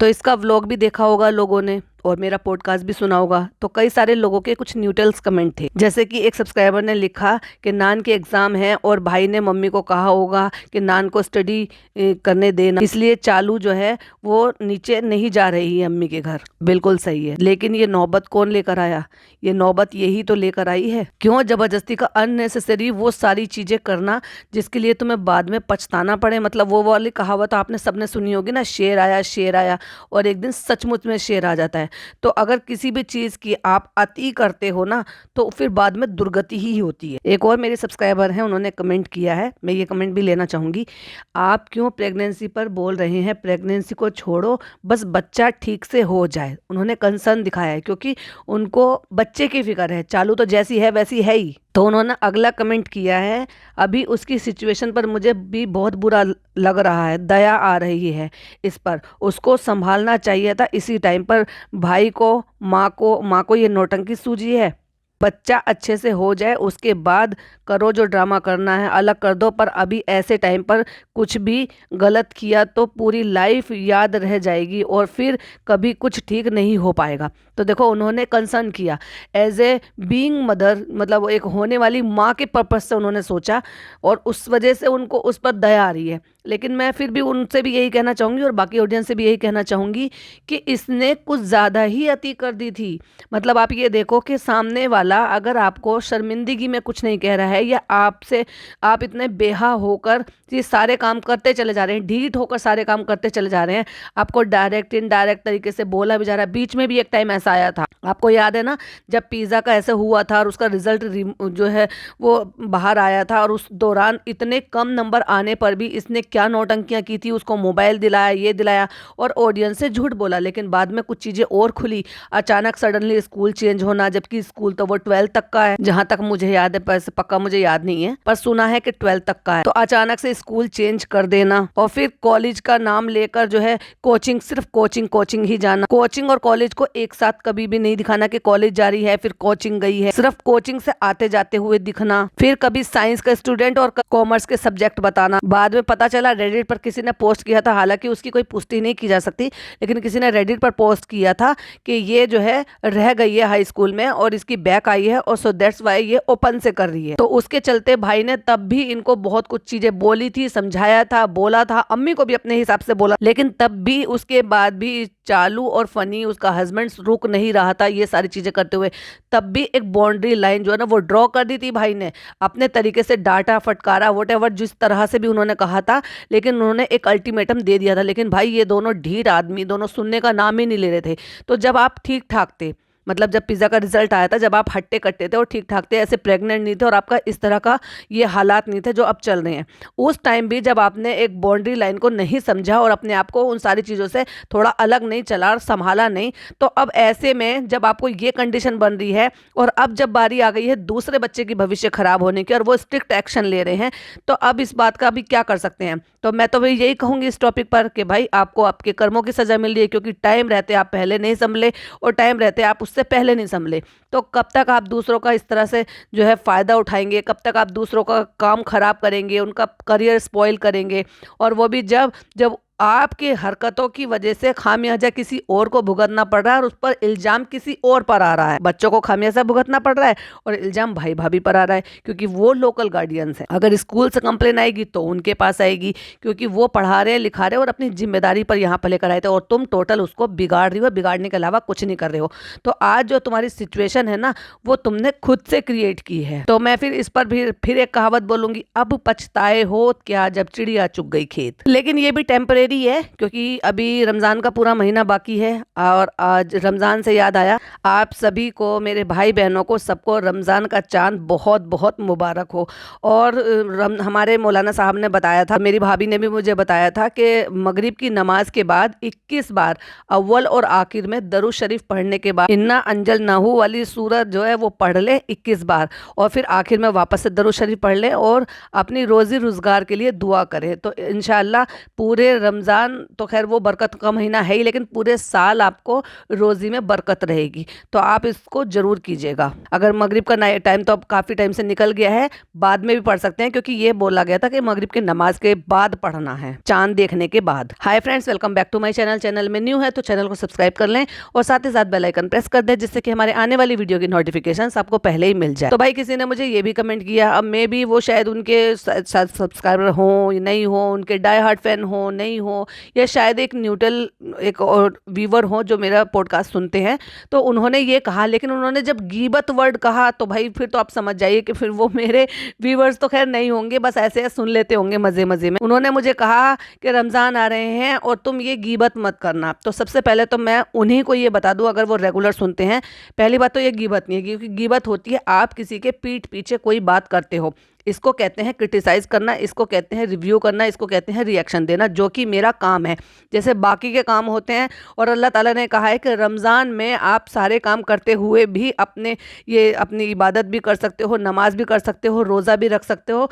तो इसका व्लॉग भी देखा होगा लोगों ने और मेरा पॉडकास्ट भी सुना होगा। तो कई सारे लोगों के कुछ न्यूट्रल्स कमेंट थे, जैसे कि एक सब्सक्राइबर ने लिखा कि नान के एग्जाम है और भाई ने मम्मी को कहा होगा कि नान को स्टडी करने देना, इसलिए चालू जो है वो नीचे नहीं जा रही है अम्मी के घर। बिल्कुल सही है, लेकिन ये नौबत कौन लेकर आया? ये नौबत यही तो लेकर आई है। क्यों जबरदस्ती का अननेसेसरी वो सारी चीजें करना जिसके लिए तुम्हें बाद में पछताना पड़े। मतलब वो वाली कहावत आपने सबने सुनी होगी ना, शेर आया शेर आया, और एक दिन सचमुच में शेर आ जाता है। तो अगर किसी भी चीज़ की आप अति करते हो ना, तो फिर बाद में दुर्गति ही होती है। एक और मेरे सब्सक्राइबर हैं, उन्होंने कमेंट किया है, मैं ये कमेंट भी लेना चाहूँगी। आप क्यों प्रेगनेंसी पर बोल रहे हैं? प्रेगनेंसी को छोड़ो, बस बच्चा ठीक से हो जाए। उन्होंने कंसर्न दिखाया है क्योंकि उनको बच्चे की फिक्र है। चालू तो जैसी है वैसी है ही। तो उन्होंने अगला कमेंट किया है, अभी उसकी सिचुएशन पर मुझे भी बहुत बुरा लग रहा है, दया आ रही है इस पर। उसको संभालना चाहिए था इसी टाइम पर। भाई को, माँ को ये नौटंकी सूझी है। बच्चा अच्छे से हो जाए उसके बाद करो जो ड्रामा करना है, अलग कर दो। पर अभी ऐसे टाइम पर कुछ भी गलत किया तो पूरी लाइफ याद रह जाएगी और फिर कभी कुछ ठीक नहीं हो पाएगा। तो देखो, उन्होंने कंसर्न किया एज ए बीइंग मदर, मतलब एक होने वाली माँ के पर्पज से उन्होंने सोचा, और उस वजह से उनको उस पर दया आ रही है। लेकिन मैं फिर भी उनसे भी यही कहना चाहूँगी और बाकी ऑडियंस से भी यही कहना चाहूँगी कि इसने कुछ ज़्यादा ही अति कर दी थी। मतलब आप ये देखो कि सामने वाला अगर आपको शर्मिंदगी में कुछ नहीं कह रहा है, या आपसे आप इतने बेहा होकर ये सारे काम करते चले जा रहे हैं, ढीठ होकर सारे काम करते चले जा रहे हैं, आपको डायरेक्ट इनडायरेक्ट तरीके से बोला भी जा रहा है। बीच में भी एक टाइम ऐसा आया था, आपको याद है ना, जब पिज़्ज़ा का ऐसे हुआ था और उसका रिजल्ट जो है वो बाहर आया था, और उस दौरान इतने कम नंबर आने पर भी इसने क्या नौटंकियां की थी। उसको मोबाइल दिलाया, ये दिलाया, और ऑडियंस से झूठ बोला। लेकिन बाद में कुछ चीज़ें और खुली, अचानक सडनली स्कूल चेंज होना, जबकि स्कूल तो वो 12th तक का है, जहां तक मुझे याद है, पर पक्का मुझे याद नहीं है, पर सुना है कि 12th तक का है। तो अचानक से स्कूल चेंज कर देना, और फिर कॉलेज का नाम लेकर जो है कोचिंग, सिर्फ कोचिंग कोचिंग ही जाना। कोचिंग और कॉलेज को एक साथ कभी भी नहीं दिखाना कि कॉलेज जा रही है फिर कोचिंग गई है, सिर्फ कोचिंग से आते जाते हुए दिखना। फिर कभी साइंस का स्टूडेंट और कॉमर्स के सब्जेक्ट बताना। बाद में पता चला रेडिट पर किसी ने पोस्ट किया था, हालांकि उसकी कोई पुष्टि नहीं की जा सकती, लेकिन किसी ने रेडिट पर पोस्ट किया था कि ये जो है रह गई है हाई स्कूल में और इसकी बैक आई है, और सो दैट्स वाई ये ओपन से कर रही है। तो उसके चलते भाई ने तब भी इनको बहुत कुछ चीजें बोली थी, समझाया था, बोला था, अम्मी को भी अपने हिसाब से बोला, लेकिन तब भी उसके बाद भी चालू और फनी, उसका हस्बैंड, रुक नहीं रहा था ये सारी चीजें करते हुए। तब भी एक बाउंड्री लाइन जो है ना वो ड्रॉ कर दी थी भाई ने, अपने तरीके से डांटा, फटकारा, वोटेवर जिस तरह से भी उन्होंने कहा था, लेकिन उन्होंने एक अल्टीमेटम दे दिया था। लेकिन भाई ये दोनों ढीठ आदमी, दोनों सुनने का नाम ही नहीं ले रहे थे। तो जब आप ठीक ठाक थे, मतलब जब पिज़्ज़ा का रिजल्ट आया था, जब आप हट्टे कट्टे थे और ठीक ठाक थे, ऐसे प्रेग्नेंट नहीं थे, और आपका इस तरह का ये हालात नहीं थे जो अब चल रहे हैं, उस टाइम भी जब आपने एक बाउंड्री लाइन को नहीं समझा और अपने आप को उन सारी चीज़ों से थोड़ा अलग नहीं चला और संभाला नहीं, तो अब ऐसे में जब आपको ये कंडीशन बन रही है, और अब जब बारी आ गई है दूसरे बच्चे की भविष्य खराब होने की और वो स्ट्रिक्ट एक्शन ले रहे हैं, तो अब इस बात का भी क्या कर सकते हैं। तो मैं तो भाई यही कहूँगी इस टॉपिक पर कि भाई आपको आपके कर्मों की सज़ा मिल रही है, क्योंकि टाइम रहते आप पहले नहीं संभले और टाइम रहते आप उससे पहले नहीं संभले। तो कब तक आप दूसरों का इस तरह से जो है फ़ायदा उठाएंगे, कब तक आप दूसरों का काम खराब करेंगे, उनका करियर स्पॉइल करेंगे, और वो भी जब जब आपकी हरकतों की वजह से खामियाजा किसी और को भुगतना पड़ रहा है और उस पर इल्जाम किसी और पर आ रहा है। बच्चों को खामियाजा भुगतना पड़ रहा है और इल्जाम भाई भाभी पर आ रहा है, क्योंकि वो लोकल गार्डियंस हैं। अगर स्कूल से कंप्लेन आएगी तो उनके पास आएगी, क्योंकि वो पढ़ा रहे, लिखा रहे और अपनी जिम्मेदारी पर यहाँ पर लेकर आए थे, और तुम टोटल उसको बिगाड़ रही हो, बिगाड़ने के अलावा कुछ नहीं कर रहे हो। तो आज जो तुम्हारी सिचुएशन है ना, वो तुमने खुद से क्रिएट की है। तो मैं फिर इस पर भी फिर एक कहावत बोलूंगी, अब पछताए हो क्या जब चिड़िया चुग गई खेत। लेकिन ये भी टेम्परेरी है, क्योंकि अभी रमज़ान का पूरा महीना बाकी है। और आज रमज़ान से याद आया, आप सभी को, मेरे भाई बहनों को, सबको रमज़ान का चांद बहुत बहुत मुबारक हो। और हमारे मौलाना साहब ने बताया था, मेरी भाभी ने भी मुझे बताया था कि मगरिब की नमाज के बाद 21 बार अव्वल और आखिर में दरूद शरीफ पढ़ने के बाद इन्ना अंजल नाहू वाली सूरत जो है वो पढ़ ले 21 बार, और फिर आखिर में वापस से दरूद शरीफ पढ़ ले और अपनी रोज़ी रोज़गार के लिए दुआ करें। तो इंशाअल्लाह पूरे रमज़ान तो खैर वो बरकत का महीना है ही, लेकिन पूरे साल आपको रोज़ी में बरकत रहेगी। तो आप इसको ज़रूर कीजिएगा। अगर मगरिब का टाइम तो अब काफ़ी टाइम से निकल गया है, बाद में भी पढ़ सकते हैं, क्योंकि ये बोला गया था कि मगरिब की नमाज के बाद पढ़ना है, चांद देखने के बाद। Hi friends, welcome back to my channel. Channel में न्यू है तो चैनल को सब्सक्राइब कर लें और साथ ही साथ बेल आइकन प्रेस कर दें, जिससे कि हमारे आने वाली वीडियो की नोटिफिकेशंस आपको पहले ही मिल जाए। तो भाई किसी ने मुझे ये भी कमेंट किया, अब मे भी वो शायद उनके सब्सक्राइबर हो नहीं हो, उनके डाई हार्ट फैन हो नहीं हो, या शायद एक न्यूट्रल एक और व्यूवर हो जो मेरा पॉडकास्ट सुनते हैं, तो उन्होंने ये कहा। लेकिन उन्होंने जब गीबत वर्ड कहा तो भाई फिर तो आप समझ जाइए कि फिर वो मेरे व्यूवर्स तो खैर नहीं होंगे, बस ऐसे सुन लेते होंगे मजे मजे में। उन्होंने मुझे कहा कि रमज़ान आ रहे हैं और तुम ये गीबत मत करना। तो सबसे पहले तो मैं उन्हीं को ये बता दूं, अगर वो रेगुलर सुनते हैं, पहली बात तो ये गीबत नहीं है, क्योंकि गीबत होती है आप किसी के पीठ पीछे कोई बात करते हो। इसको कहते हैं क्रिटिसाइज करना, इसको कहते हैं रिव्यू करना, इसको कहते हैं रिएक्शन देना, जो कि मेरा काम है जैसे बाकी के काम होते हैं। और अल्लाह ताला ने कहा है कि रमज़ान में आप सारे काम करते हुए भी अपनी इबादत भी कर सकते हो, नमाज भी कर सकते हो, रोज़ा भी रख सकते हो,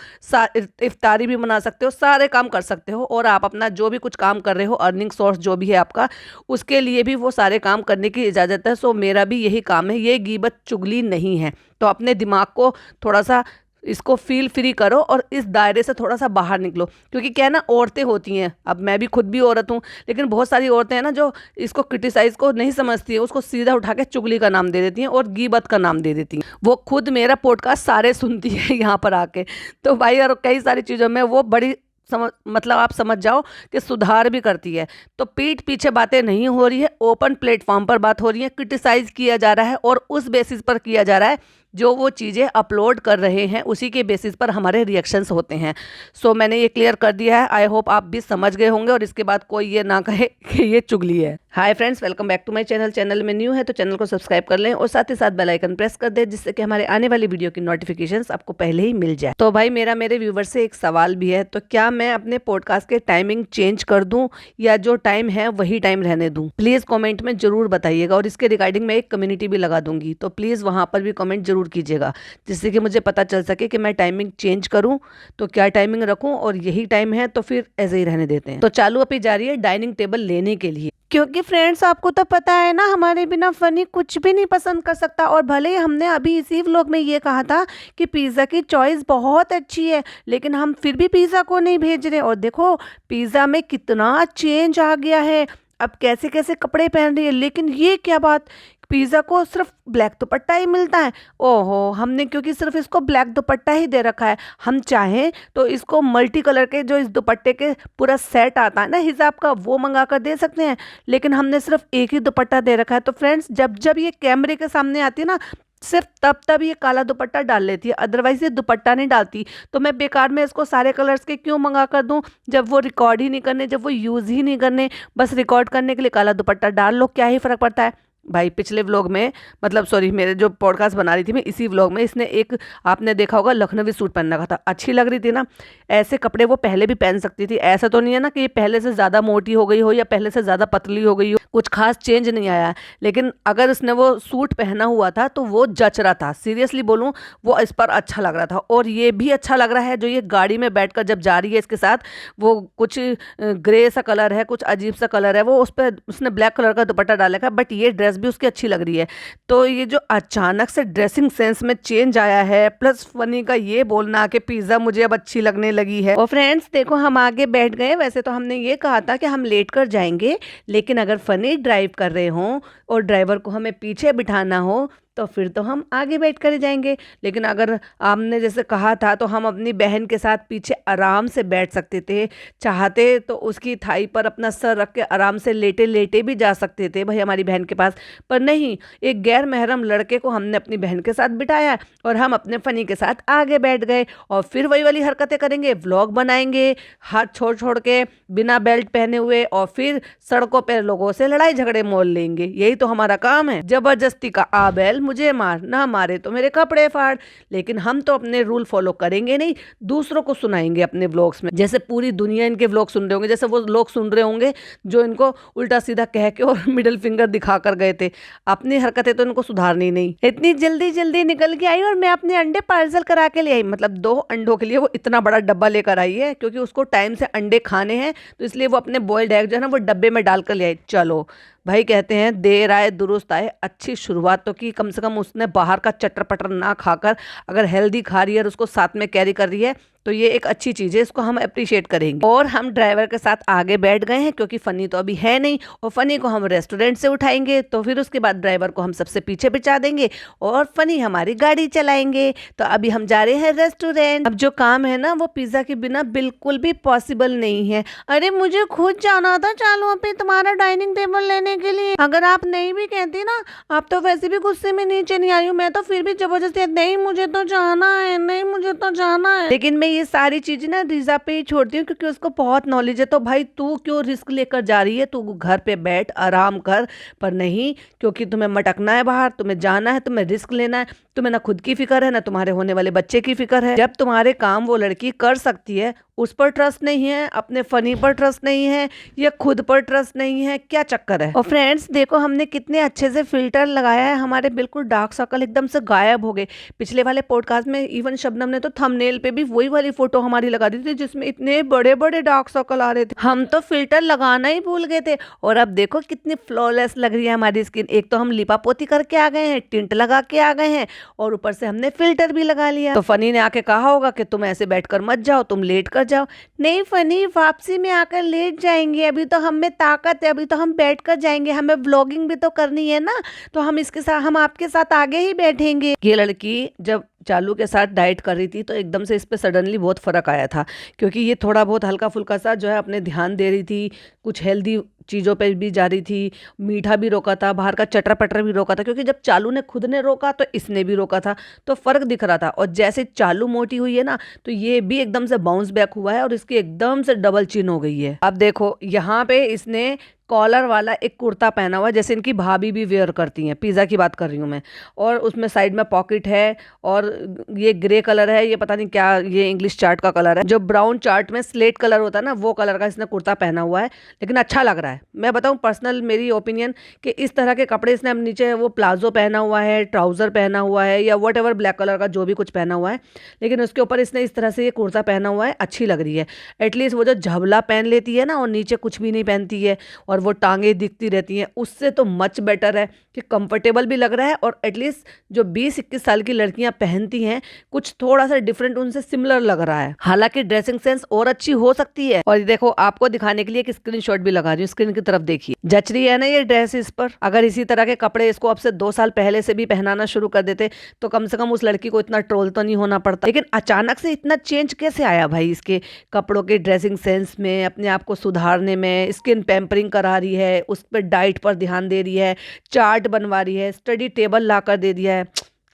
इफ्तारी भी मना सकते हो, सारे काम कर सकते हो। और आप अपना जो भी कुछ काम कर रहे हो, अर्निंग सोर्स जो भी है आपका, उसके लिए भी वो सारे काम करने की इजाज़त है। सो मेरा भी यही काम है, ये गीबत चुगली नहीं है। तो अपने दिमाग को थोड़ा सा इसको फील फ्री करो और इस दायरे से थोड़ा सा बाहर निकलो। क्योंकि क्या है ना, औरतें होती हैं, अब मैं भी खुद भी औरत हूँ, लेकिन बहुत सारी औरतें हैं ना जो इसको क्रिटिसाइज को नहीं समझती है, उसको सीधा उठा के चुगली का नाम दे देती हैं और गीबत का नाम दे देती हैं। वो खुद मेरा पॉडकास्ट सारे सुनती है यहाँ पर आके। तो भाई और कई सारी चीज़ों में वो बड़ी मतलब आप समझ जाओ कि सुधार भी करती है। तो पीठ पीछे बातें नहीं हो रही है, ओपन प्लेटफॉर्म पर बात हो रही है, क्रिटिसाइज किया जा रहा है और उस बेसिस पर किया जा रहा है जो वो चीज़ें अपलोड कर रहे हैं, उसी के बेसिस पर हमारे रिएक्शंस होते हैं। सो मैंने ये क्लियर कर दिया है, आई होप आप भी समझ गए होंगे और इसके बाद कोई ये ना कहे कि ये चुगली है। Hi friends, welcome back to my channel. Channel में न्यू है तो चैनल को सब्सक्राइब कर लें और साथ ही साथ बेल आइकन प्रेस कर दें, जिससे कि हमारे आने वाली वीडियो की नोटिफिकेशंस आपको पहले ही मिल जाए। तो भाई मेरे व्यूवर से एक सवाल भी है, तो क्या मैं अपने पॉडकास्ट के टाइमिंग चेंज कर दूं या जो टाइम है वही टाइम रहने दूं? प्लीज़ कॉमेंट में जरूर बताइएगा और इसके रिगार्डिंग मैं एक कम्युनिटी भी लगा दूंगी, तो प्लीज़ वहाँ पर भी कॉमेंट जरूर कीजिएगा, जिससे कि मुझे पता चल सके कि मैं टाइमिंग चेंज करूं तो क्या टाइमिंग रखूं, और यही टाइम है तो फिर ऐसे ही रहने देते हैं। तो चालू अभी जा रही है डाइनिंग टेबल लेने के लिए, क्योंकि फ्रेंड्स आपको तो पता है ना, हमारे बिना फनी कुछ भी नहीं पसंद कर सकता। और भले ही हमने अभी इसी व्लॉग में ये कहा था कि पिज़्ज़ा की चॉइस बहुत अच्छी है, लेकिन हम फिर भी पिज़्ज़ा को नहीं भेज रहे। और देखो पिज़्ज़ा में कितना चेंज आ गया है, अब कैसे कैसे कपड़े पहन रही है। लेकिन ये क्या बात, पिज़्ज़ा को सिर्फ ब्लैक दुपट्टा ही मिलता है। ओहो, हमने क्योंकि सिर्फ इसको ब्लैक दुपट्टा ही दे रखा है, हम चाहें तो इसको मल्टी कलर के जो इस दुपट्टे के पूरा सेट आता है ना हिजाब का, वो मंगा कर दे सकते हैं। लेकिन हमने सिर्फ एक ही दुपट्टा दे रखा है। तो फ्रेंड्स जब जब ये कैमरे के सामने आती है ना, सिर्फ तब ये काला दुपट्टा डाल लेती है, अदरवाइज ये दुपट्टा नहीं डालती। तो मैं बेकार में इसको सारे कलर्स के क्यों मंगा कर दूं, जब वो रिकॉर्ड ही नहीं करने, जब वो यूज़ ही नहीं करने, बस रिकॉर्ड करने के लिए काला दुपट्टा डाल लो, क्या ही फ़र्क पड़ता है। भाई पिछले व्लॉग में, मतलब सॉरी, मेरे जो पॉडकास्ट बना रही थी मैं, इसी व्लॉग में इसने एक, आपने देखा होगा, लखनवी सूट पहन रखा था, अच्छी लग रही थी ना। ऐसे कपड़े वो पहले भी पहन सकती थी, ऐसा तो नहीं है ना कि ये पहले से ज़्यादा मोटी हो गई हो या पहले से ज़्यादा पतली हो गई हो, कुछ खास चेंज नहीं आया है। लेकिन अगर इसने वो सूट पहना हुआ था तो वो जच रहा था, सीरियसली बोलूँ वो इस पर अच्छा लग रहा था। और ये भी अच्छा लग रहा है जो ये गाड़ी में बैठकर जब जा रही है इसके साथ, वो कुछ ग्रे सा कलर है, कुछ अजीब सा कलर है, वो उस पर उसने ब्लैक कलर का दुपट्टा डाला है, बट ये ड्रेस भी उसकी अच्छी लग रही है। तो ये जो अचानक से ड्रेसिंग सेंस में चेंज आया है, प्लस फनी का ये बोलना कि पिज़्ज़ा मुझे अब अच्छी लगने लगी है। और फ्रेंड्स देखो, हम आगे बैठ गए। वैसे तो हमने ये कहा था कि हम लेट कर जाएंगे, लेकिन अगर फनी ड्राइव कर रहे हों और ड्राइवर को हमें पीछे बिठाना हो तो फिर तो हम आगे बैठ कर ही जाएंगे। लेकिन अगर आपने जैसे कहा था तो हम अपनी बहन के साथ पीछे आराम से बैठ सकते थे, चाहते तो उसकी थाई पर अपना सर रख के आराम से लेटे लेटे भी जा सकते थे भाई हमारी बहन के पास। पर नहीं, एक गैर महरम लड़के को हमने अपनी बहन के साथ बिठाया और हम अपने फनी के साथ आगे बैठ गए और फिर वही वाली हरकतें करेंगे, व्लॉग बनाएंगे हाथ छोड़ छोड़ के, बिना बेल्ट पहने हुए, और फिर सड़कों पर लोगों से लड़ाई झगड़े मोल लेंगे। यही तो हमारा काम है। जबरदस्ती का आ बैल मुझे मार, ना मारे तो मेरे कपड़े फाड़। लेकिन हम तो अपने रूल फॉलो करेंगे नहीं, दूसरों को सुनाएंगे अपने व्लॉग्स में। जैसे पूरी दुनिया इनके व्लॉग सुन रहे होंगे, जैसे वो लोग सुन रहे होंगे जो इनको उल्टा सीधा कह के और मिडिल फिंगर दिखा कर गए थे। अपनी हरकतें तो इनको सुधारनी नहीं। इतनी जल्दी जल्दी निकल के आई और मैं अपने अंडे पार्सल करा के ले आई। मतलब 2 अंडों के लिए वो इतना बड़ा डब्बा लेकर आई है, क्योंकि उसको टाइम से अंडे खाने हैं, तो इसलिए वो अपने बॉइल्ड एग जो है ना वो डब्बे में डाल कर ले आई। चलो भाई, कहते हैं देर आए दुरुस्त आए। अच्छी शुरुआत तो की, कम से कम उसने बाहर का चटर पटर ना खाकर अगर हेल्दी खा रही है और उसको साथ में कैरी कर रही है तो ये एक अच्छी चीज़ है, इसको हम अप्रिशिएट करेंगे। और हम ड्राइवर के साथ आगे बैठ गए हैं, क्योंकि फनी तो अभी है नहीं, और फनी को हम रेस्टोरेंट से उठाएंगे, तो फिर उसके बाद ड्राइवर को हम सबसे पीछे बिठा देंगे और फनी हमारी गाड़ी चलाएंगे। तो अभी हम जा रहे हैं रेस्टोरेंट। अब जो काम है ना वो पिज्जा के बिना बिल्कुल भी पॉसिबल नहीं है। अरे मुझे खुद जाना था चालू पे तुम्हारा डाइनिंग टेबल लेने के लिए। अगर आप नहीं भी कहती ना, आप तो वैसे भी गुस्से में नीचे नहीं आई हूँ, मैं तो फिर भी जबरदस्ती नहीं मुझे तो जाना है, नहीं मुझे तो जाना है। लेकिन मैं ये सारी चीजें ना रिजा पे ही छोड़ती हूँ, क्योंकि उसको बहुत नॉलेज है। तो भाई तू क्यों रिस्क लेकर जा रही है, तू घर पे बैठ आराम कर। पर नहीं, क्योंकि तुम्हें मटकना है बाहर, तुम्हें जाना है, तुम्हें रिस्क लेना है। तुम्हें ना खुद की फिक्र है ना तुम्हारे होने वाले बच्चे की फिक्र है। जब तुम्हारे काम वो लड़की कर सकती है, उस पर ट्रस्ट नहीं है, अपने फनी पर ट्रस्ट नहीं है, या खुद पर ट्रस्ट नहीं है, क्या चक्कर है। और फ्रेंड्स देखो, हमने कितने अच्छे से फिल्टर लगाया है, हमारे बिल्कुल डार्क सर्कल एकदम से गायब हो गए। पिछले वाले पॉडकास्ट में इवन शबनम ने तो थंबनेल पे भी वही वाली फोटो हमारी लगा दी थी जिसमें इतने बड़े बड़े डार्क सर्कल आ रहे थे। हम तो फिल्टर लगाना ही भूल गए थे। और अब देखो कितनी फ्लॉलेस लग रही है हमारी स्किन। एक तो हम लिपापोती करके आ गए हैं, टिंट लगा के आ गए हैं, और ऊपर से हमने फिल्टर भी लगा लिया। तो फनी ने आके कहा होगा कि तुम ऐसे बैठकर मत जाओ, तुम लेट कर जाओ। नहीं फनी, वापसी में आकर लेट जाएंगे, अभी तो हम में ताकत है, अभी तो हम बैठ कर जाएंगे, हमें व्लॉगिंग भी तो करनी है ना, तो हम आपके साथ आगे ही बैठेंगे। ये लड़की जब चालू के साथ डाइट कर रही थी तो एकदम से इस पे सडनली बहुत फर्क आया था, क्योंकि ये थोड़ा बहुत हल्का फुल्का सा जो है अपने ध्यान दे रही थी, कुछ हेल्दी चीज़ों पे भी जा रही थी, मीठा भी रोका था, बाहर का चटर पटर भी रोका था, क्योंकि जब चालू ने खुद ने रोका तो इसने भी रोका था, तो फर्क दिख रहा था। और जैसे चालू मोटी हुई है ना, तो ये भी एकदम से बाउंस बैक हुआ है और इसकी एकदम से डबल चिन हो गई है। अब देखो यहाँ पे इसने कॉलर वाला एक कुर्ता पहना हुआ है, जैसे इनकी भाभी भी वेयर करती हैं, पिज़्ज़ा की बात कर रही हूँ मैं। और उसमें साइड में पॉकेट है, और ये ग्रे कलर है, ये पता नहीं क्या, ये इंग्लिश चार्ट का कलर है। जो ब्राउन चार्ट में स्लेट कलर होता है ना, वो कलर का इसने कुर्ता पहना हुआ है, लेकिन अच्छा लग रहा है। मैं बताऊँ पर्सनल मेरी ओपिनियन कि इस तरह के कपड़े इसने अब नीचे वो प्लाजो पहना हुआ है, ट्राउज़र पहना हुआ है, या वट एवर ब्लैक कलर का जो भी कुछ पहना हुआ है, लेकिन उसके ऊपर इसने इस तरह से ये कुर्ता पहना हुआ है, अच्छी लग रही है। एटलीस्ट वो जो झबला पहन लेती है ना और नीचे कुछ भी नहीं पहनती है और वो टांगे दिखती रहती हैं, उससे तो मच बेटर है कि कंफर्टेबल भी लग रहा है। और एटलीस्ट जो 20-21 साल की लड़कियां पहनती हैं, कुछ थोड़ा सा डिफरेंट उनसे सिमिलर लग रहा है। हालांकि ड्रेसिंग सेंस और अच्छी हो सकती है। और देखो, आपको दिखाने के लिए एक स्क्रीनशॉट भी लगा रही हूँ, स्क्रीन की तरफ देखिए, जच रही है ना ये ड्रेस इस पर। अगर इसी तरह के कपड़े इसको अब से 2 साल पहले से भी पहनाना शुरू कर देते तो कम से कम उस लड़की को इतना ट्रोल तो नहीं होना पड़ता। लेकिन अचानक से इतना चेंज कैसे आया भाई इसके कपड़ों के ड्रेसिंग सेंस में, अपने आप को सुधारने में, स्किन पैम्परिंग करा रही है, उस पर डाइट पर ध्यान दे रही है, चार्ट बनवा रही है, स्टडी टेबल लाकर दे दिया है।